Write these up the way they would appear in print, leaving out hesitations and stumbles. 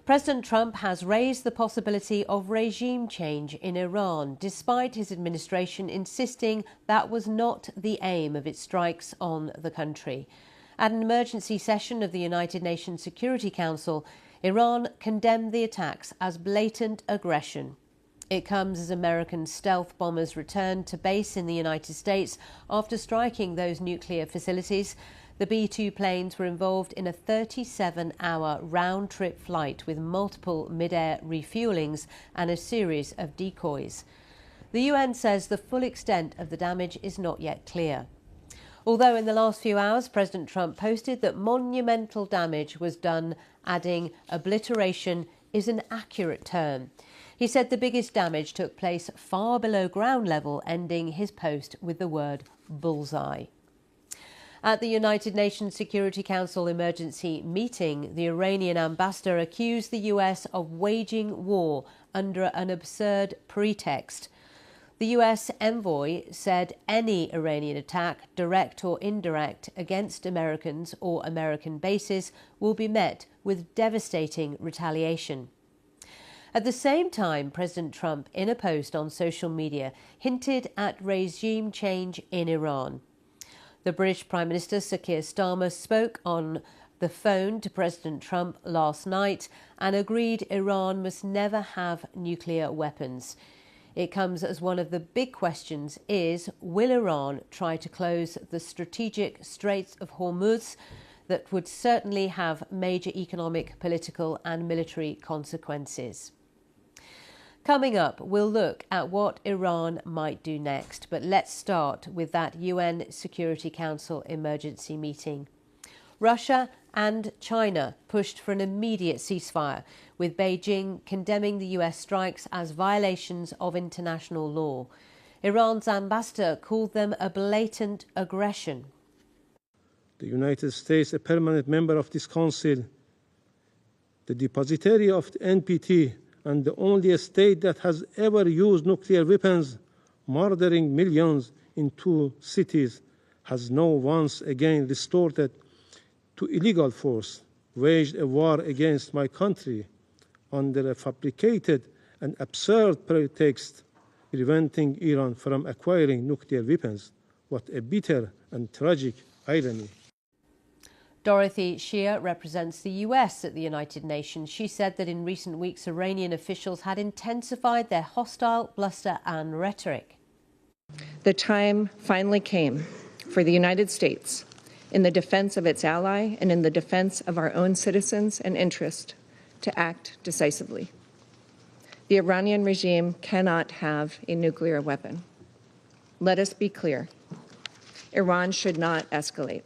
President Trump has raised the possibility of regime change in Iran, despite his administration insisting that was not the aim of its strikes on the country. At an emergency session of the United Nations Security Council, Iran condemned the attacks as blatant aggression. It comes as American stealth bombers returned to base in the United States after striking those nuclear facilities. The B-2 planes were involved in a 37-hour round-trip flight with multiple mid-air refuelings and a series of decoys. The UN says the full extent of the damage is not yet clear. Although in the last few hours, President Trump posted that monumental damage was done, adding obliteration is an accurate term. He said the biggest damage took place far below ground level, ending his post with the word bullseye. At the United Nations Security Council emergency meeting, the Iranian ambassador accused the US of waging war under an absurd pretext. The US envoy said any Iranian attack, direct or indirect, against Americans or American bases will be met with devastating retaliation. At the same time, President Trump, in a post on social media, hinted at regime change in Iran. The British Prime Minister Sir Keir Starmer spoke on the phone to President Trump last night and agreed Iran must never have nuclear weapons. It comes as one of the big questions is, will Iran try to close the strategic Strait of Hormuz that would certainly have major economic, political and military consequences? Coming up, we'll look at what Iran might do next, but let's start with that UN Security Council emergency meeting. Russia and China pushed for an immediate ceasefire, with Beijing condemning the US strikes as violations of international law. Iran's ambassador called them a blatant aggression. The United States, a permanent member of this council, the depositary of the NPT, and the only state that has ever used nuclear weapons, murdering millions in two cities, has now once again resorted to illegal force, waged a war against my country under a fabricated and absurd pretext, preventing Iran from acquiring nuclear weapons. What a bitter and tragic irony. Dorothy Shea represents the US at the United Nations. She said that in recent weeks, Iranian officials had intensified their hostile bluster and rhetoric. The time finally came for the United States, in the defense of its ally and in the defense of our own citizens and interest, to act decisively. The Iranian regime cannot have a nuclear weapon. Let us be clear. Iran should not escalate.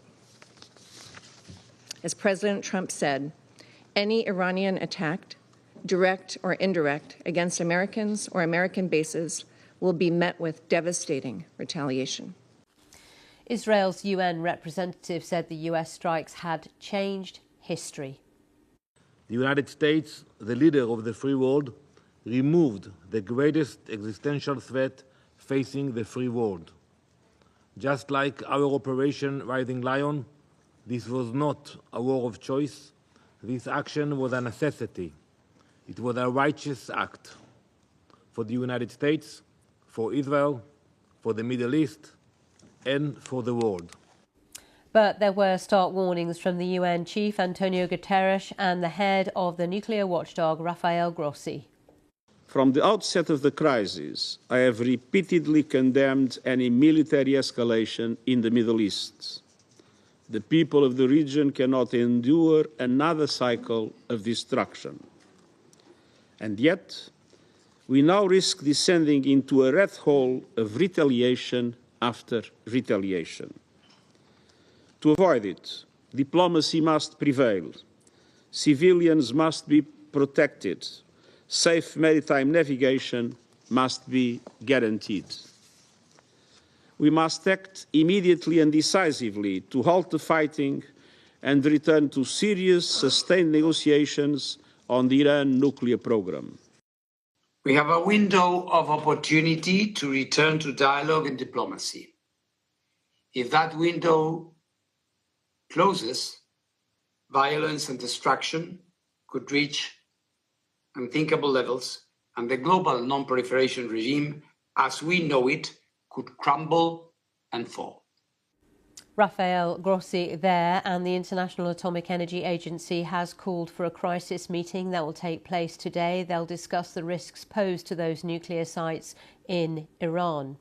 As President Trump said, any Iranian attack, direct or indirect, against Americans or American bases will be met with devastating retaliation. Israel's UN representative said the US strikes had changed history. The United States, the leader of the free world, removed the greatest existential threat facing the free world. Just like our Operation Rising Lion, this was not a war of choice. This action was a necessity. It was a righteous act for the United States, for Israel, for the Middle East, and for the world. But there were stark warnings from the UN chief, Antonio Guterres, and the head of the nuclear watchdog, Rafael Grossi. From the outset of the crisis, I have repeatedly condemned any military escalation in the Middle East. The people of the region cannot endure another cycle of destruction. And yet, we now risk descending into a rat hole of retaliation after retaliation. To avoid it, diplomacy must prevail. Civilians must be protected. Safe maritime navigation must be guaranteed. We must act immediately and decisively to halt the fighting and return to serious, sustained negotiations on the Iran nuclear program. We have a window of opportunity to return to dialogue and diplomacy. If that window closes, violence and destruction could reach unthinkable levels, and the global non-proliferation regime, as we know it, could crumble and fall. Rafael Grossi there, and the International Atomic Energy Agency has called for a crisis meeting that will take place today. They'll discuss the risks posed to those nuclear sites in Iran.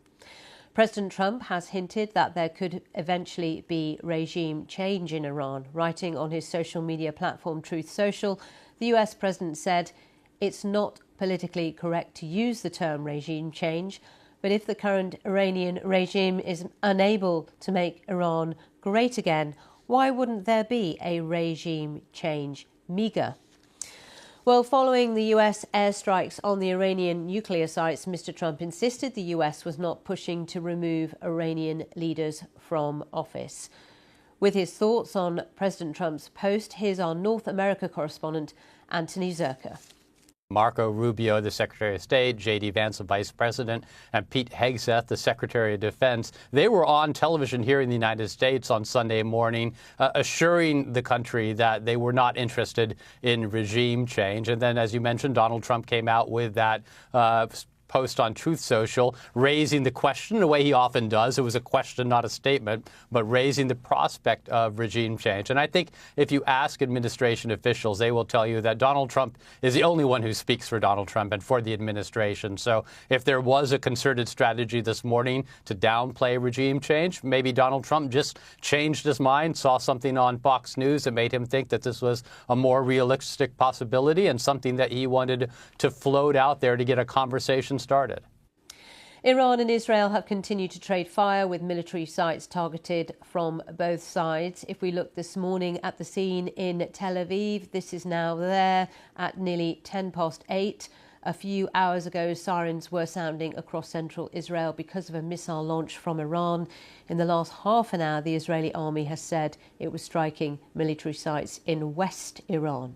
President Trump has hinted that there could eventually be regime change in Iran. Writing on his social media platform Truth Social, the US president said, "It's not politically correct to use the term regime change, but if the current Iranian regime is unable to make Iran great again, why wouldn't there be a regime change?" MEGA. Well, following the US airstrikes on the Iranian nuclear sites, Mr. Trump insisted the US was not pushing to remove Iranian leaders from office. With his thoughts on President Trump's post, here's our North America correspondent, Anthony Zerka. Marco Rubio, the Secretary of State, J.D. Vance, the Vice President, and Pete Hegseth, the Secretary of Defense, they were on television here in the United States on Sunday morning, assuring the country that they were not interested in regime change. And then, as you mentioned, Donald Trump came out with that post on Truth Social, raising the question the way he often does. It was a question, not a statement, but raising the prospect of regime change. And I think if you ask administration officials, they will tell you that Donald Trump is the only one who speaks for Donald Trump and for the administration. So if there was a concerted strategy this morning to downplay regime change, maybe Donald Trump just changed his mind, saw something on Fox News that made him think that this was a more realistic possibility and something that he wanted to float out there to get a conversation started. Iran and Israel have continued to trade fire with military sites targeted from both sides. If we look this morning at the scene in Tel Aviv, this is now there at nearly 8:10. A few hours ago, sirens were sounding across central Israel because of a missile launch from Iran. In the last half an hour, the Israeli army has said it was striking military sites in West Iran.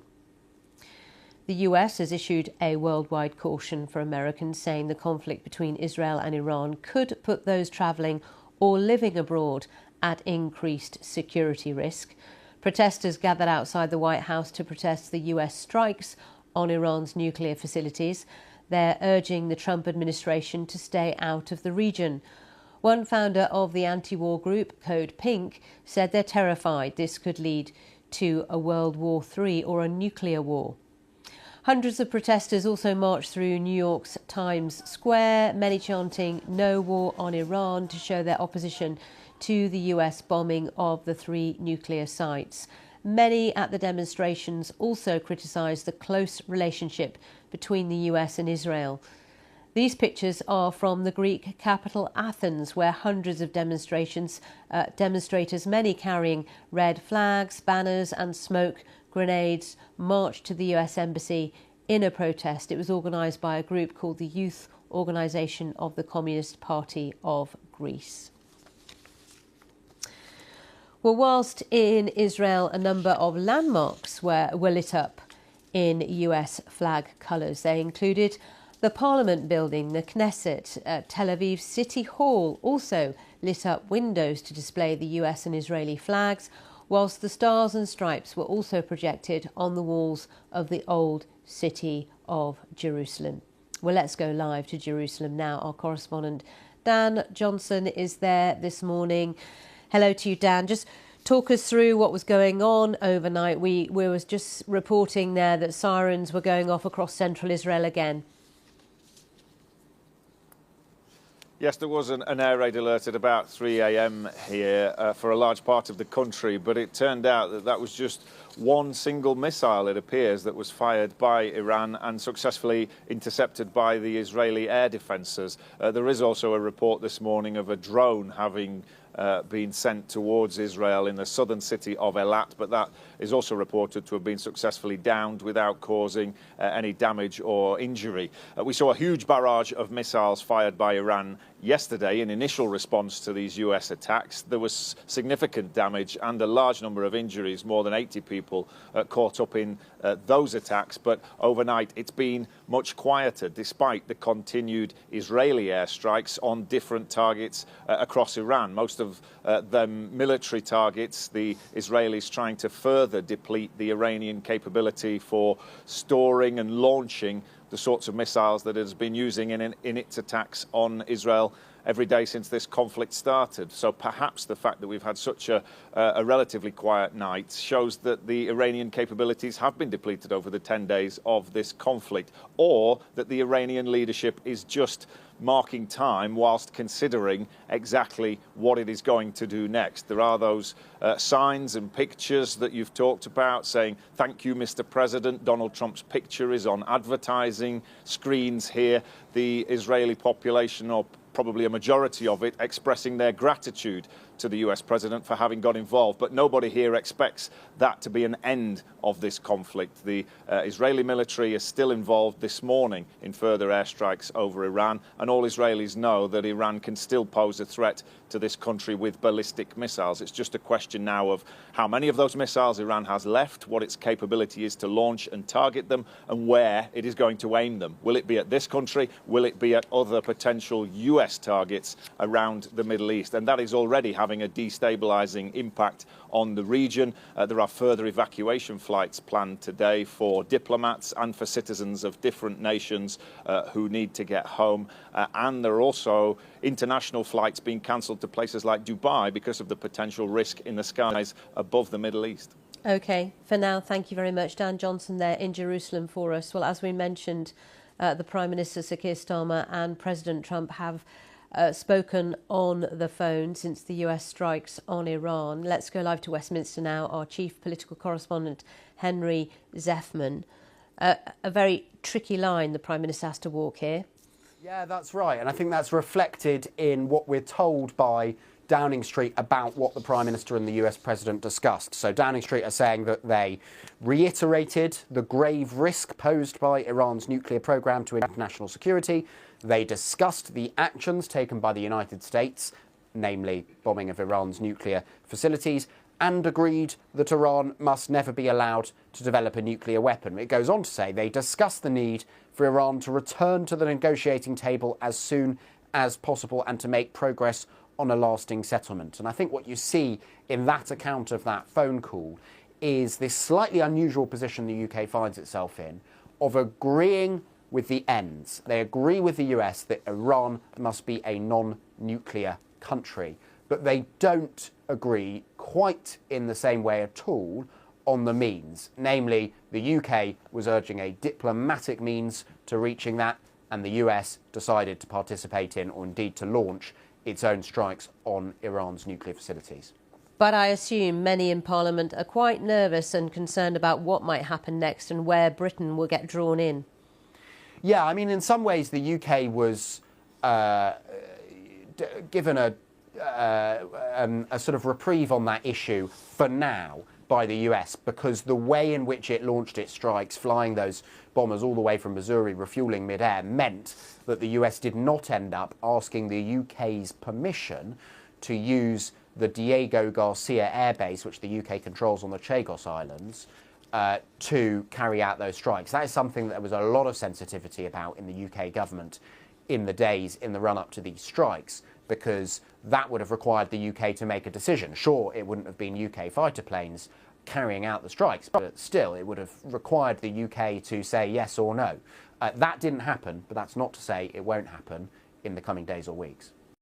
The US has issued a worldwide caution for Americans, saying the conflict between Israel and Iran could put those travelling or living abroad at increased security risk. Protesters gathered outside the White House to protest the US strikes on Iran's nuclear facilities. They're urging the Trump administration to stay out of the region. One founder of the anti-war group, Code Pink, said they're terrified this could lead to a World War III or a nuclear war. Hundreds of protesters also marched through New York's Times Square, many chanting "No war on Iran" to show their opposition to the US bombing of the 3 nuclear sites. Many at the demonstrations also criticised the close relationship between the US and Israel. These pictures are from the Greek capital Athens, where hundreds of demonstrators, many carrying red flags, banners and smoke grenades, marched to the US Embassy in a protest. It was organised by a group called the Youth Organisation of the Communist Party of Greece. Well, whilst in Israel a number of landmarks were lit up in US flag colours. They included the Parliament building, the Knesset, Tel Aviv City Hall also lit up windows to display the US and Israeli flags, whilst the stars and stripes were also projected on the walls of the old city of Jerusalem. Well, let's go live to Jerusalem now. Our correspondent Dan Johnson is there this morning. Hello to you, Dan. Just talk us through what was going on overnight. We was just reporting there that sirens were going off across central Israel again. Yes, there was an air raid alert at about 3 a.m. here for a large part of the country, but it turned out that that was just one single missile, it appears, that was fired by Iran and successfully intercepted by the Israeli air defences. There is also a report this morning of a drone having been sent towards Israel in the southern city of Eilat, but that is also reported to have been successfully downed without causing any damage or injury. We saw a huge barrage of missiles fired by Iran yesterday in initial response to these US attacks. There was significant damage and a large number of injuries, more than 80 people caught up in those attacks, but overnight it's been much quieter despite the continued Israeli airstrikes on different targets across Iran. Most of of them military targets, the Israelis trying to further deplete the Iranian capability for storing and launching the sorts of missiles that it has been using in its attacks on Israel every day since this conflict started. So perhaps the fact that we've had such a relatively quiet night shows that the Iranian capabilities have been depleted over the 10 days of this conflict, or that the Iranian leadership is just marking time whilst considering exactly what it is going to do next. There are those signs and pictures that you've talked about saying, "Thank you, Mr. President." Donald Trump's picture is on advertising screens here. The Israeli population, or probably a majority of it, expressing their gratitude to the US president for having got involved. But nobody here expects that to be an end of this conflict. The Israeli military is still involved this morning in further airstrikes over Iran, and all Israelis know that Iran can still pose a threat to this country with ballistic missiles. It's just a question now of how many of those missiles Iran has left, what its capability is to launch and target them, and where it is going to aim them. Will it be at this country? Will it be at other potential US targets around the Middle East? And that is already having a destabilizing impact on the region. There are further evacuation flights planned today for diplomats and for citizens of different nations who need to get home. And there are also international flights being cancelled to places like Dubai because of the potential risk in the skies above the Middle East. OK, for now, thank you very much. Dan Johnson there in Jerusalem for us. Well, as we mentioned, the Prime Minister, Sir Keir Starmer, and President Trump have spoken on the phone since the US strikes on Iran. Let's go live to Westminster now. Our chief political correspondent, Henry Zeffman. A very tricky line the Prime Minister has to walk here. Yeah, that's right. And I think that's reflected in what we're told by Downing Street about what the Prime Minister and the US President discussed. So Downing Street are saying that they reiterated the grave risk posed by Iran's nuclear program to international security. They discussed the actions taken by the United States, namely bombing of Iran's nuclear facilities, and agreed that Iran must never be allowed to develop a nuclear weapon. It goes on to say they discussed the need for Iran to return to the negotiating table as soon as possible and to make progress on a lasting settlement. And I think what you see in that account of that phone call is this slightly unusual position the UK finds itself in of agreeing with the ends. They agree with the US that Iran must be a non-nuclear country, but they don't agree quite in the same way at all on the means. Namely, the UK was urging a diplomatic means to reaching that, and the US decided to participate in, or indeed to launch, its own strikes on Iran's nuclear facilities. But I assume many in Parliament are quite nervous and concerned about what might happen next and where Britain will get drawn in. Yeah, I mean, in some ways, the UK was given a sort of reprieve on that issue for now by the US, because the way in which it launched its strikes, flying those bombers all the way from Missouri, refueling midair, meant that the US did not end up asking the UK's permission to use the Diego Garcia Air Base, which the UK controls on the Chagos Islands, to carry out those strikes. That is something that there was a lot of sensitivity about in the UK government in the days in the run-up to these strikes, because that would have required the UK to make a decision. Sure, it wouldn't have been UK fighter planes carrying out the strikes, but still it would have required the UK to say yes or no. That didn't happen, but that's not to say it won't happen in the coming days or weeks.